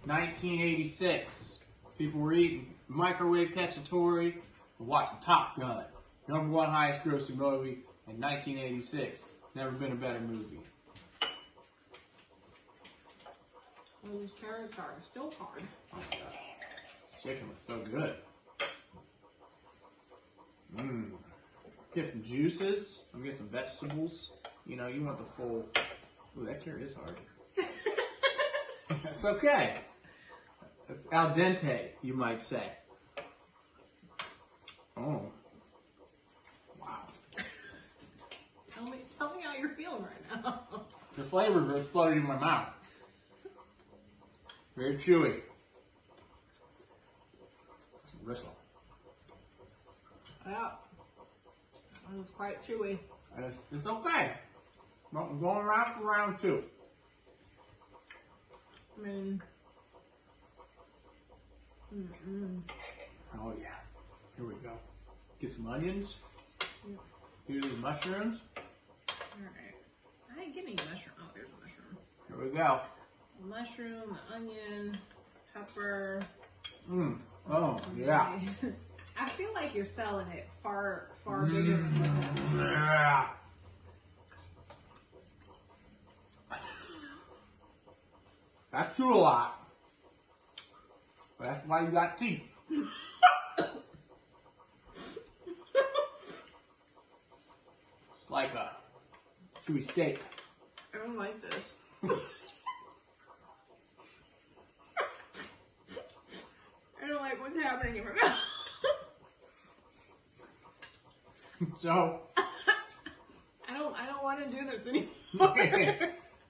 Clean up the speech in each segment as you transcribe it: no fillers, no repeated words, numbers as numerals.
1986. People were eating microwave cacciatore and watching Top Gun. #1 highest grossing movie in 1986. Never been a better movie. And these carrots are still hard. Oh my god. This chicken looks so good. Mmm. Get some juices. I'm get some vegetables. You know, you want the full. Ooh, that carrot is hard. That's okay. It's al dente, you might say. Oh. Wow. Tell me how you're feeling right now. The flavors are exploding in my mouth. Very chewy. Some bristle. Yeah. That was quite chewy. It's okay. But I'm going around for round 2. I mean, Oh yeah. Here we go. Get some onions. Yeah. Here's the mushrooms. Alright. I didn't get any mushroom. Oh, there's a mushroom. Here we go. Mushroom, onion, pepper. Oh, yeah. I feel like you're selling it far bigger than what's happening. Yeah. That's too a lot. But that's why you got teeth. It's like a chewy steak. I don't like this. I don't like what's happening in my mouth. So, I don't want to do this anymore.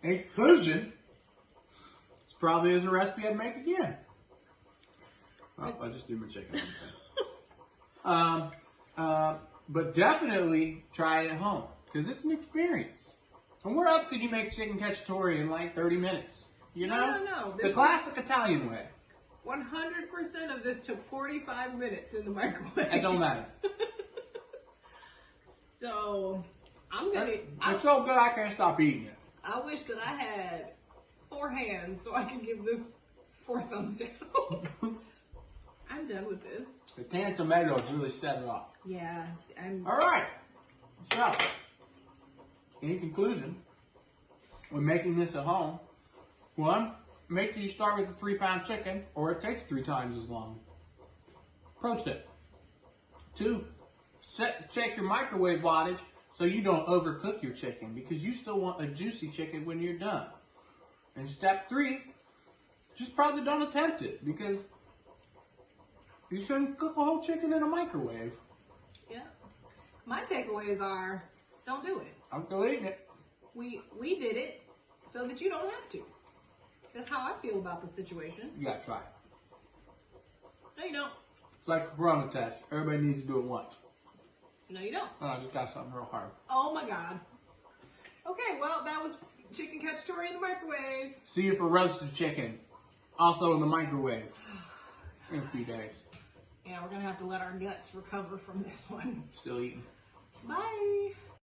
in conclusion, this probably isn't a recipe I'd make again. Well, I'll just do my chicken. But definitely try it at home because it's an experience. And where else could you make chicken cacciatore in like 30 minutes? You know? No. The classic Italian way. 100% of this took 45 minutes in the microwave. It don't matter. So, I'm gonna. It's so good I can't stop eating it. I wish that I had 4 hands so I could give this 4 thumbs down. I'm done with this. The canned tomatoes really set it off. Yeah, All right. So, in conclusion, when making this at home, 1, make sure you start with a 3-pound chicken, or it takes 3 times as long. Pro tip. 2, check your microwave wattage so you don't overcook your chicken because you still want a juicy chicken when you're done. And step 3, just probably don't attempt it because you shouldn't cook a whole chicken in a microwave. Yeah. My takeaways are, don't do it. I'm still eating it. We did it so that you don't have to. That's how I feel about the situation. You gotta try it. No, you don't. It's like a corona test. Everybody needs to do it once. No, you don't. Oh, I just got something real hard. Oh my God. Okay, well, that was chicken cacciatore in the microwave. See you for roasted chicken. Also in the microwave. In a few days. Yeah, we're gonna have to let our guts recover from this one. Still eating. Bye.